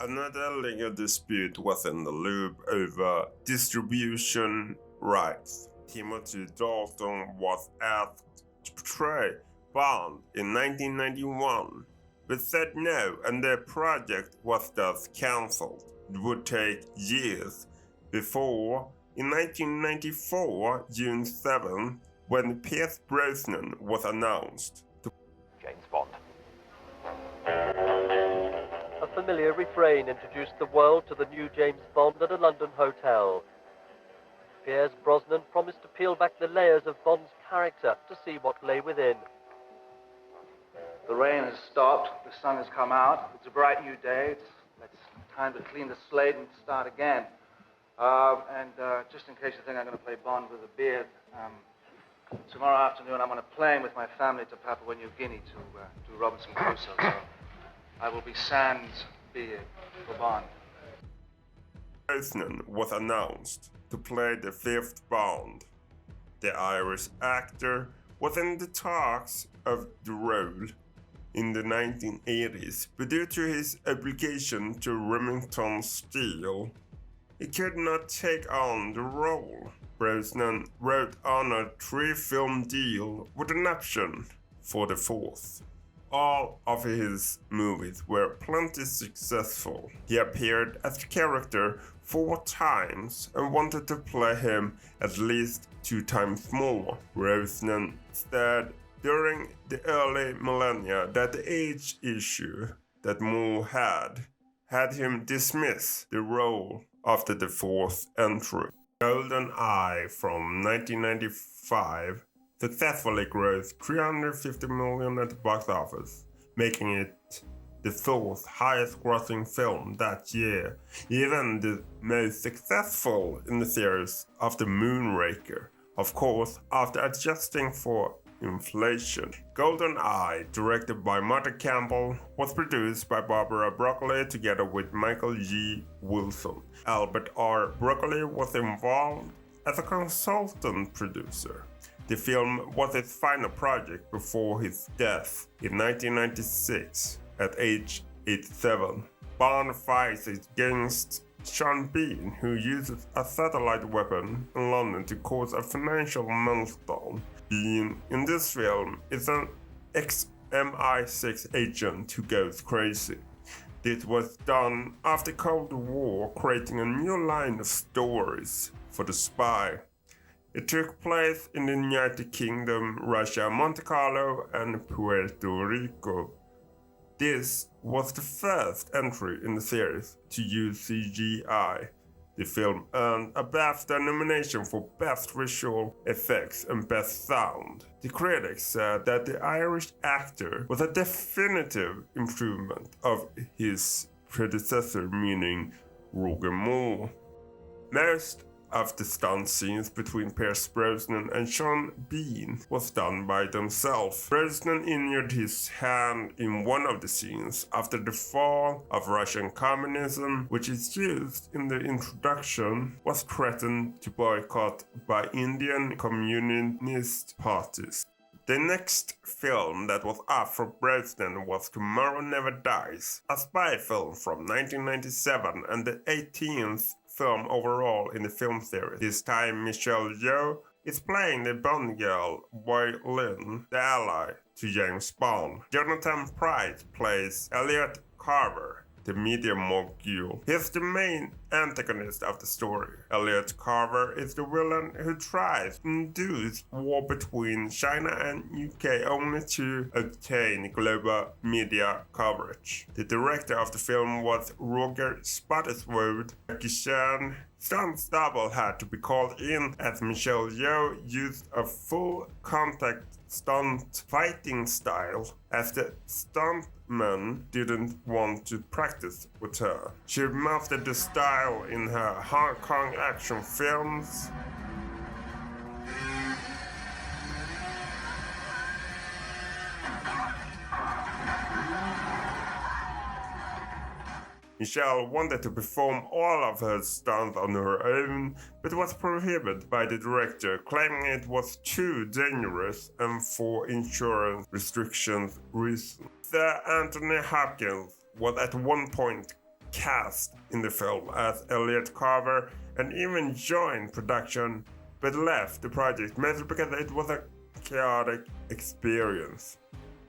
Another legal dispute was in the loop over distribution rights. Timothy Dalton was asked to portray Bond in 1991, but said no, and the project was thus cancelled. It would take years before, in 1994, June 7, when Pierce Brosnan was announced. James Bond. A familiar refrain introduced the world to the new James Bond at a London hotel. Pierce Brosnan promised to peel back the layers of Bond's character to see what lay within. The rain has stopped, the sun has come out, it's a bright new day, it's time to clean the slate and start again. Just in case you think I'm going to play Bond with a beard, tomorrow afternoon I'm on a plane with my family to Papua New Guinea to Robinson Crusoe, so I will be sans beard for Bond. Brosnan was announced to play the fifth Bond. The Irish actor was in the talks of the role in the 1980s, but due to his obligation to Remington Steele, he could not take on the role. Brosnan wrote on a 3-film deal with an option for the fourth. All of his movies were plenty successful. He appeared as the character 4 times and wanted to play him at least 2 times more. Brosnan said during the early millennia that the age issue that Moore had him dismiss the role after the fourth entry. GoldenEye from 1995 successfully grossed $350 million at the box office, making it the 4th highest grossing film that year, even the most successful in the series after Moonraker, of course after adjusting for inflation. GoldenEye, directed by Martha Campbell, was produced by Barbara Broccolii together with Michael G. Wilson. Albert R. Broccolii was involved as a consultant producer. The film was his final project before his death in 1996 at age 87. Bond fights against Sean Bean, who uses a satellite weapon in London to cause a financial meltdown. Bean in this film is an ex-MI6 agent who goes crazy. This was done after Cold War, creating a new line of stories for the spy. It took place in the United Kingdom, Russia, Monte Carlo, and Puerto Rico. This was the first entry in the series to use CGI. The film earned a BAFTA nomination for Best Visual Effects and Best Sound. The critics said that the Irish actor was a definitive improvement of his predecessor, meaning Roger Moore. Most of the stunt scenes between Pierce Brosnan and Sean Bean was done by themselves. Brosnan injured his hand in one of the scenes after the fall of Russian communism, which is used in the introduction, was threatened to boycott by Indian communist parties. The next film that was up for Brosnan was Tomorrow Never Dies, a spy film from 1997 and the 18th film overall in the film series. This time Michelle Yeoh is playing the Bond girl Wai Lin, the ally to James Bond. Jonathan Pryce plays Elliot Carver, the media mogul. He's the main antagonist of the story. Elliot Carver is the villain who tries to induce war between China and UK only to obtain global media coverage. The director of the film was Roger Spottiswoode. Jackie Chan stunt's double had to be called in as Michelle Yeoh used a full contact stunt fighting style as the stuntman didn't want to practice with her. She mastered the style in her Hong Kong action films. Michelle wanted to perform all of her stunts on her own, but was prohibited by the director, claiming it was too dangerous and for insurance restrictions reasons. Sir Anthony Hopkins was at one point cast in the film as Elliot Carver and even joined production, but left the project mostly because it was a chaotic experience.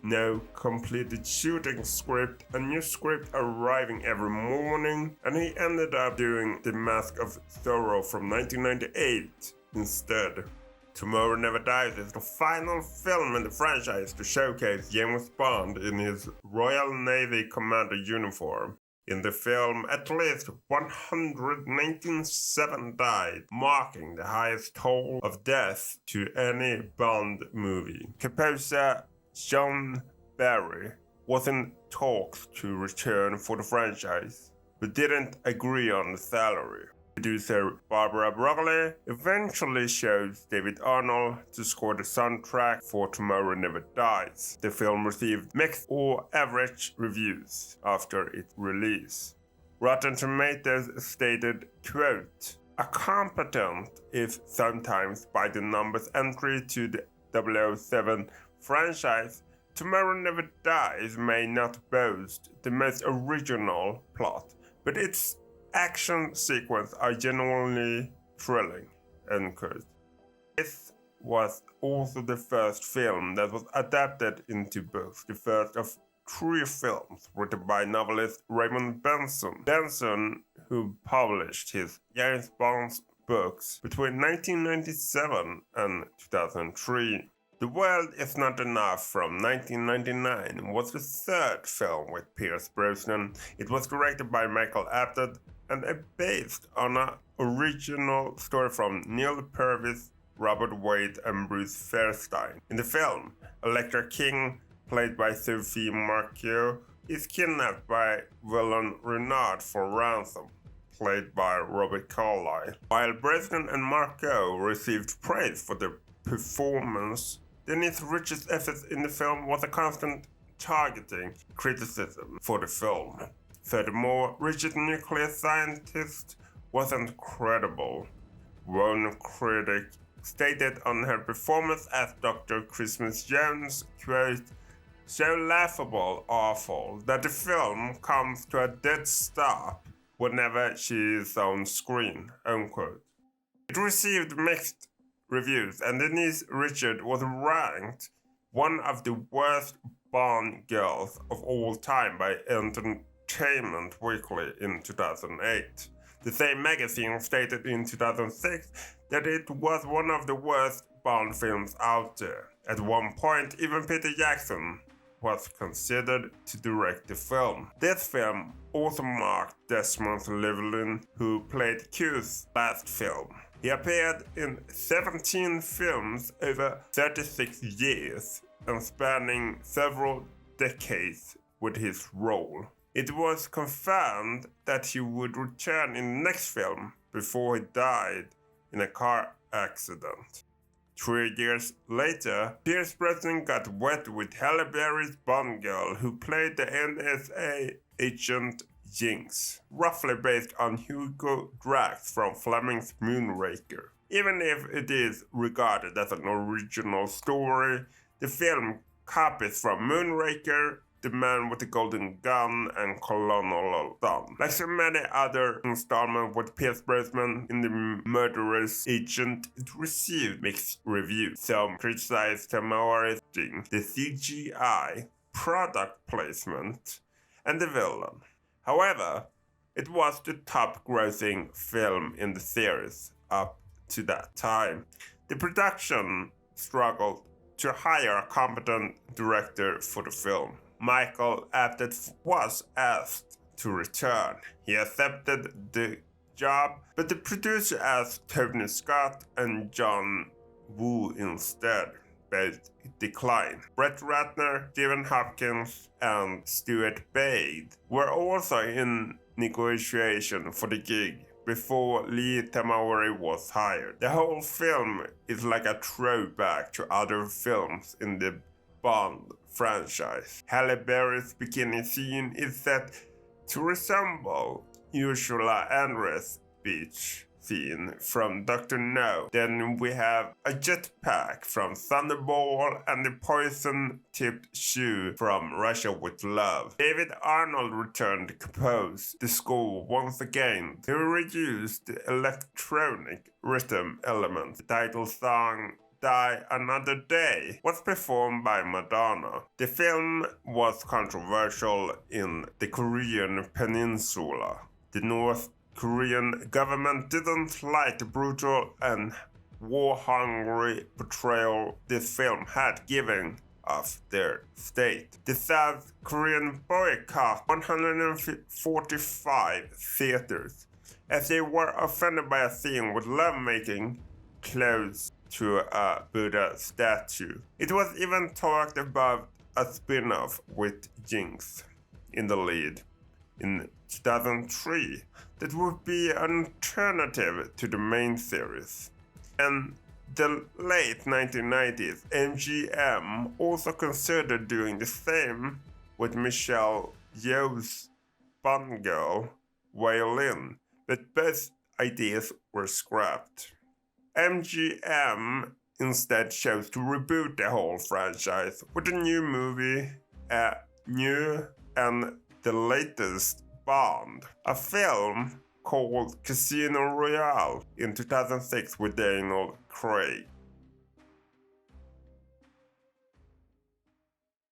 No completed shooting script, a new script arriving every morning, and he ended up doing The Mask of Zorro from 1998 instead. Tomorrow Never Dies is the final film in the franchise to showcase James Bond in his Royal Navy Commander uniform. In the film, at least 197 died, marking the highest toll of death to any Bond movie. Composer John Barry was in talks to return for the franchise, but didn't agree on the salary. Producer Barbara Broccolii eventually chose David Arnold to score the soundtrack for Tomorrow Never Dies. The film received mixed or average reviews after its release. Rotten Tomatoes stated, quote, "A competent, if sometimes by the numbers entry to the 007 franchise, Tomorrow Never Dies may not boast the most original plot, but its action sequences are genuinely thrilling," end quote. This was also the first film that was adapted into books, the first of 3 films written by novelist Raymond Benson. Benson, who published his James Bond books between 1997 and 2003. The World Is Not Enough from 1999 was the 3rd film with Pierce Brosnan. It was directed by Michael Apted and based on an original story from Neil Purvis, Robert Wade, and Bruce Fairstein. In the film, Electra King, played by Sophie Marceau, is kidnapped by villain Renard for ransom, played by Robert Carlyle. While Brosnan and Marceau received praise for their performance, Denise Richards' efforts in the film was a constant targeting criticism for the film. Furthermore, Richard's nuclear scientist wasn't credible. One critic stated on her performance as Dr. Christmas Jones, quote, "So laughable, awful, that the film comes to a dead stop whenever she is on screen," unquote. It received mixed reviews, and Denise Richards was ranked one of the worst Bond girls of all time by Entertainment Weekly in 2008. The same magazine stated in 2006 that it was one of the worst Bond films out there. At one point, even Peter Jackson was considered to direct the film. This film also marked Desmond Llewellyn, who played Q's last film. He appeared in 17 films over 36 years and spanning several decades with his role. It was confirmed that he would return in the next film before he died in a car accident. 3 years later, Pierce Brosnan got wet with Halle Berry's Bond girl, who played the NSA agent Jinx, roughly based on Hugo Drax from Fleming's Moonraker. Even if it is regarded as an original story, the film copies from Moonraker, The Man with the Golden Gun, and Colonel Dunn. Like so many other installments with Pierce Brosnan in the murderous agent, it received mixed reviews. Some criticized Tamara's acting, the CGI, product placement, and the villain. However, it was the top-grossing film in the series up to that time. The production struggled to hire a competent director for the film. Michael Apted was asked to return. He accepted the job, but the producer asked Tony Scott and John Woo instead. Both declined. Brett Ratner, Stephen Hopkins, and Stuart Baird were also in negotiation for the gig before Lee Tamari was hired. The whole film is like a throwback to other films in the Bond franchise. Halle Berry's beginning scene is set to resemble Ursula Andress' beach scene from Dr. No. Then we have a jetpack from Thunderball and the poison-tipped shoe from Russia with Love. David Arnold returned to compose the score once again. He reused the electronic rhythm element. The title song Die Another Day was performed by Madonna. The film was controversial in the Korean peninsula. The North Korean government didn't like the brutal and war-hungry portrayal this film had given of their state. The South Korean boycotted 145 theaters as they were offended by a scene with lovemaking close to a Buddha statue. It was even talked about a spin-off with Jinx in the lead in 2003 that would be an alternative to the main series. In the late 1990s, MGM also considered doing the same with Michelle Yeoh's Bond Girl violin, but both ideas were scrapped. MGM instead chose to reboot the whole franchise with a new movie, a new and the latest Bond, a film called Casino Royale in 2006 with Daniel Craig.